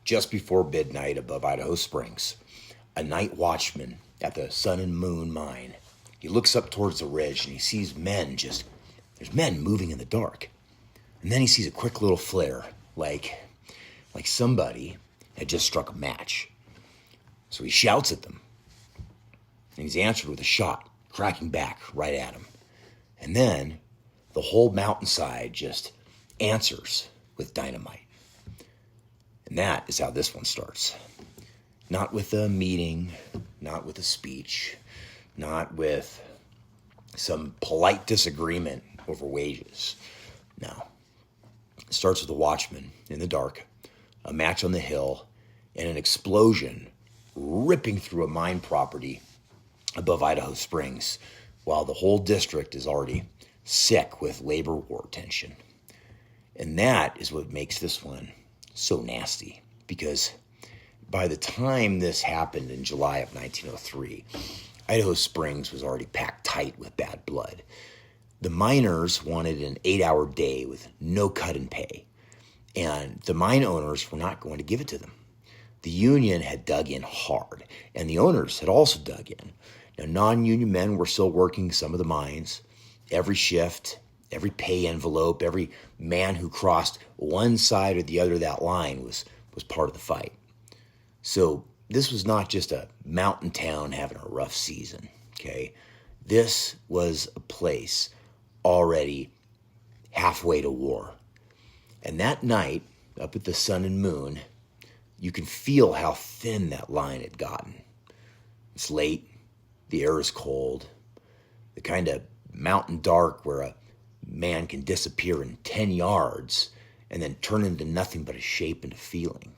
just before midnight above Idaho Springs. A night watchman at the Sun and Moon mine. He looks up towards the ridge and he sees there's men moving in the dark. And then he sees a quick little flare, like somebody had just struck a match. So he shouts at them. And he's answered with a shot, cracking back right at him. And then the whole mountainside just answers with dynamite. And that is how this one starts. Not with a meeting, not with a speech, not with some polite disagreement over wages. No. It starts with a watchman in the dark, a match on the hill, and an explosion ripping through a mine property above Idaho Springs, while the whole district is already sick with labor war tension. And that is what makes this one so nasty, because by the time this happened in July of 1903, Idaho Springs was already packed tight with bad blood. The miners wanted an 8-hour day with no cut in pay, and the mine owners were not going to give it to them. The union had dug in hard, and the owners had also dug in. Now, non-union men were still working some of the mines. Every shift, every pay envelope, every man who crossed one side or the other of that line was part of the fight. So this was not just a mountain town having a rough season, okay? This was a place already halfway to war. And that night, up at the Sun and Moon, you can feel how thin that line had gotten. It's late, the air is cold, the kind of mountain dark where a man can disappear in 10 yards and then turn into nothing but a shape and a feeling.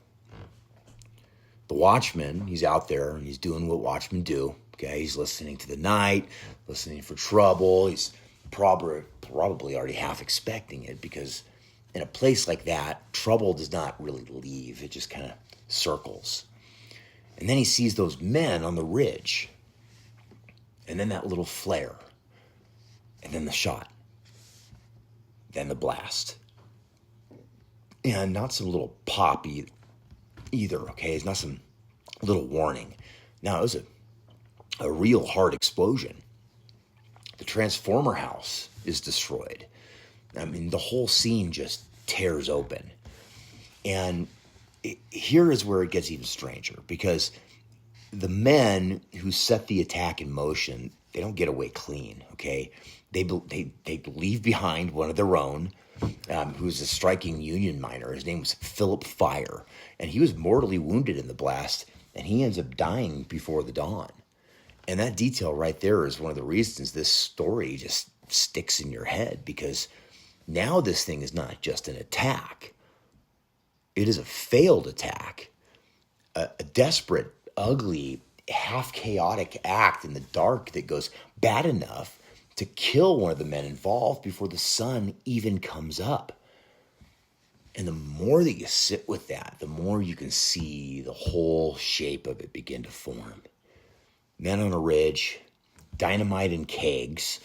The watchman, he's out there and he's doing what watchmen do. Okay, he's listening to the night, listening for trouble. He's probably already half expecting it, because in a place like that, trouble does not really leave. It just kind of circles. And then he sees those men on the ridge. And then that little flare. And then the shot. Then the blast. And not some little pop either, okay? It's not some little warning. Now, it was a real hard explosion. The transformer house is destroyed. I mean, the whole scene just tears open. And here is where it gets even stranger, because the men who set the attack in motion, they don't get away clean, okay? They leave behind one of their own, who's a striking union miner. His name was Philip Fire, and he was mortally wounded in the blast, and he ends up dying before the dawn. And that detail right there is one of the reasons this story just sticks in your head, because now this thing is not just an attack. It is a failed attack, a desperate, ugly, half-chaotic act in the dark that goes bad enough to kill one of the men involved before the sun even comes up. And the more that you sit with that, the more you can see the whole shape of it begin to form. Men on a ridge, dynamite and kegs,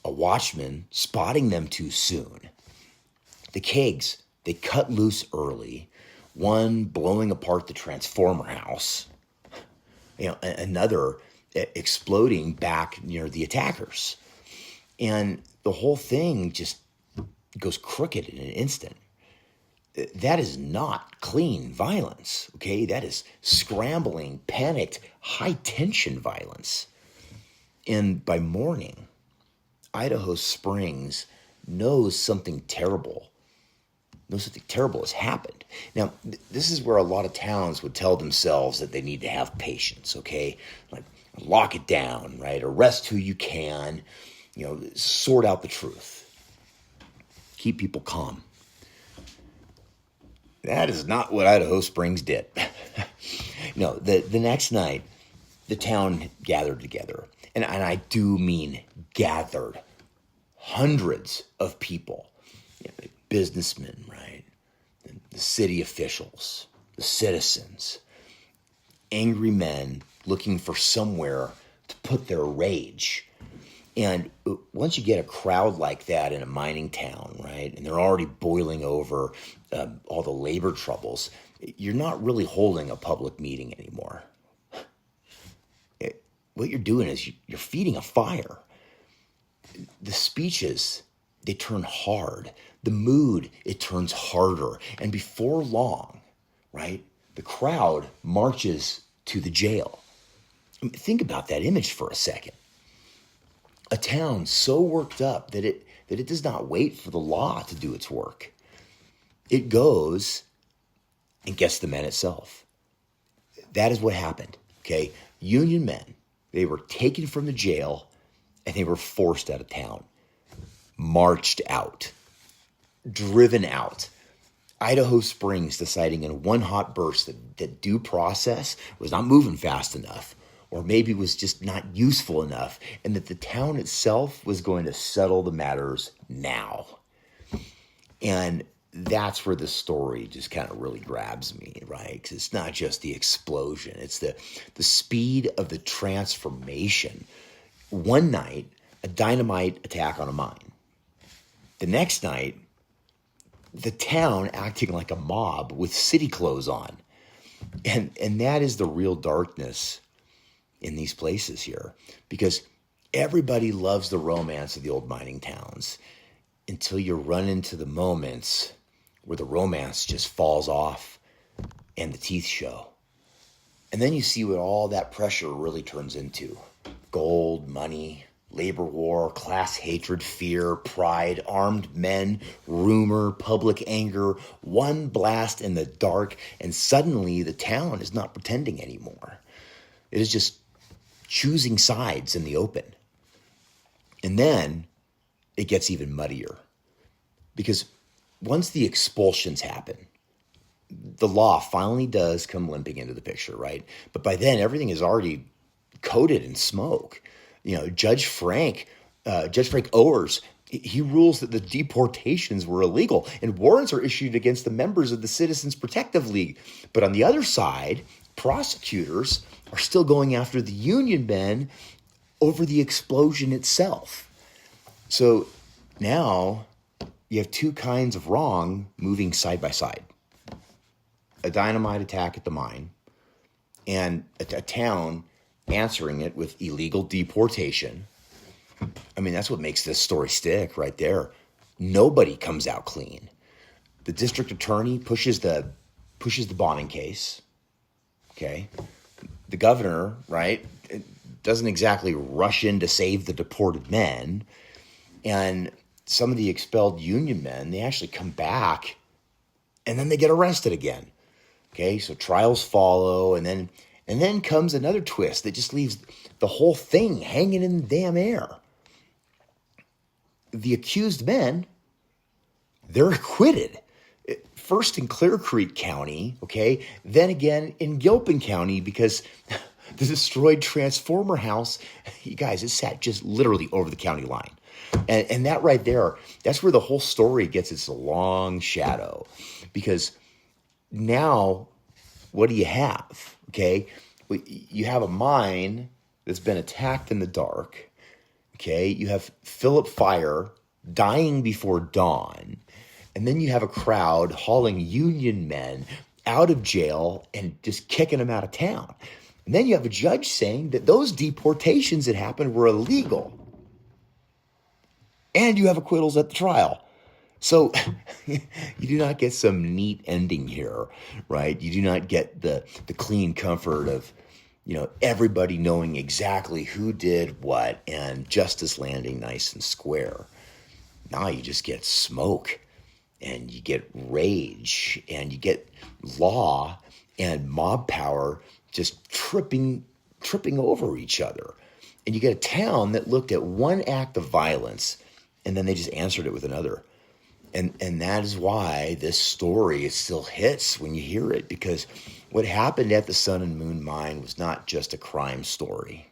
a watchman spotting them too soon. The kegs, they cut loose early, one blowing apart the transformer house, another exploding back near the attackers. And the whole thing just goes crooked in an instant. That is not clean violence, okay? That is scrambling, panicked, high-tension violence. And by morning, Idaho Springs knows something terrible has happened. Now, this is where a lot of towns would tell themselves that they need to have patience, okay? Like, lock it down, right? Arrest who you can, sort out the truth. Keep people calm. That is not what Idaho Springs did. No, the next night, the town gathered together. And I do mean gathered. Hundreds of people. Businessmen, right? The city officials, the citizens, angry men looking for somewhere to put their rage. And once you get a crowd like that in a mining town, right, and they're already boiling over all the labor troubles, you're not really holding a public meeting anymore. What you're doing is you're feeding a fire. The speeches, they turn hard. The mood, it turns harder. And before long, right, the crowd marches to the jail. I mean, think about that image for a second. A town so worked up that it does not wait for the law to do its work. It goes and gets the men itself. That is what happened, okay? Union men, they were taken from the jail and they were forced out of town, marched out, driven out. Idaho Springs deciding in one hot burst that due process was not moving fast enough, or maybe was just not useful enough, and that the town itself was going to settle the matters now. And that's where the story just kind of really grabs me, right? Because it's not just the explosion. It's the speed of the transformation. One night, a dynamite attack on a mine. The next night, the town acting like a mob with city clothes on. And that is the real darkness in these places here. Because everybody loves the romance of the old mining towns until you run into the moments where the romance just falls off and the teeth show. And then you see what all that pressure really turns into. Gold, money, labor war, class hatred, fear, pride, armed men, rumor, public anger, one blast in the dark, and suddenly the town is not pretending anymore. It is just choosing sides in the open. And then it gets even muddier. Because once the expulsions happen, the law finally does come limping into the picture, right? But by then, everything is already coated in smoke. You know, Judge Frank Owers, he rules that the deportations were illegal and warrants are issued against the members of the Citizens Protective League. But on the other side, prosecutors are still going after the Union men over the explosion itself. So now you have two kinds of wrong moving side by side. A dynamite attack at the mine and a town answering it with illegal deportation. I mean, that's what makes this story stick right there. Nobody comes out clean. The district attorney pushes the bonding case. Okay. The governor, right, doesn't exactly rush in to save the deported men. And some of the expelled Union men, they actually come back and then they get arrested again. Okay, so trials follow, and then comes another twist that just leaves the whole thing hanging in the damn air. The accused men, they're acquitted. First in Clear Creek County, okay, then again in Gilpin County, because the destroyed transformer house, you guys, it sat just literally over the county line. And that right there, that's where the whole story gets its long shadow. Because now, what do you have? Okay, you have a mine that's been attacked in the dark. Okay, you have Philip Fire dying before dawn. And then you have a crowd hauling Union men out of jail and just kicking them out of town. And then you have a judge saying that those deportations that happened were illegal. And you have acquittals at the trial. So you do not get some neat ending here, right? You do not get the clean comfort of, you know, everybody knowing exactly who did what and justice landing nice and square. Now you just get smoke and you get rage and you get law and mob power just tripping over each other. And you get a town that looked at one act of violence and then they just answered it with another. And that is why this story, it still hits when you hear it, because what happened at the Sun and Moon Mine was not just a crime story.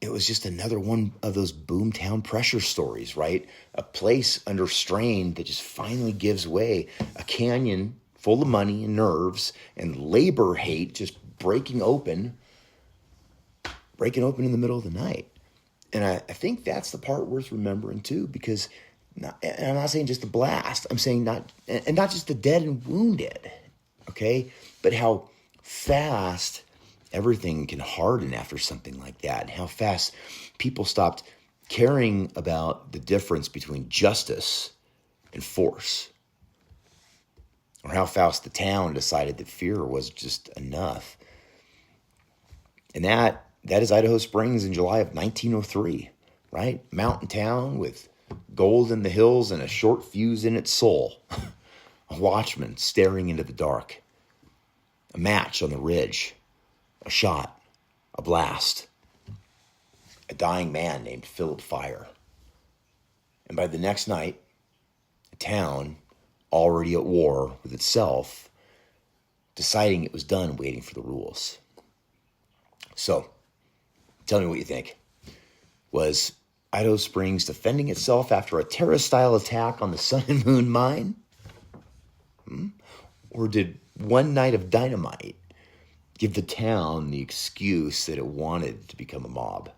It was just another one of those Boomtown pressure stories, right? A place under strain that just finally gives way. A canyon full of money and nerves and labor hate just breaking open in the middle of the night. And I think that's the part worth remembering too, because and I'm not saying just the blast. I'm saying not just the dead and wounded. okay? But how fast everything can harden after something like that, and how fast people stopped caring about the difference between justice and force, or how fast the town decided that fear was just enough. And that is Idaho Springs in July of 1903, right? Mountain town with gold in the hills and a short fuse in its soul. A watchman staring into the dark. A match on the ridge. A shot. A blast. A dying man named Philip Fire. And by the next night, the town, already at war with itself, deciding it was done waiting for the rules. So, tell me what you think. Was Idaho Springs defending itself after a terrorist-style attack on the Sun and Moon mine? Or did one night of dynamite give the town the excuse that it wanted to become a mob?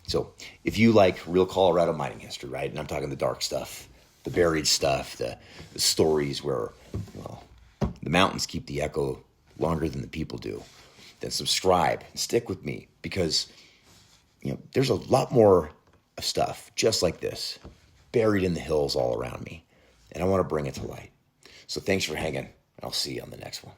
So, if you like real Colorado mining history, right, and I'm talking the dark stuff, the buried stuff, the stories where, well, the mountains keep the echo longer than the people do, then subscribe and stick with me, because there's a lot more of stuff just like this buried in the hills all around me, and I want to bring it to light. So thanks for hanging, and I'll see you on the next one.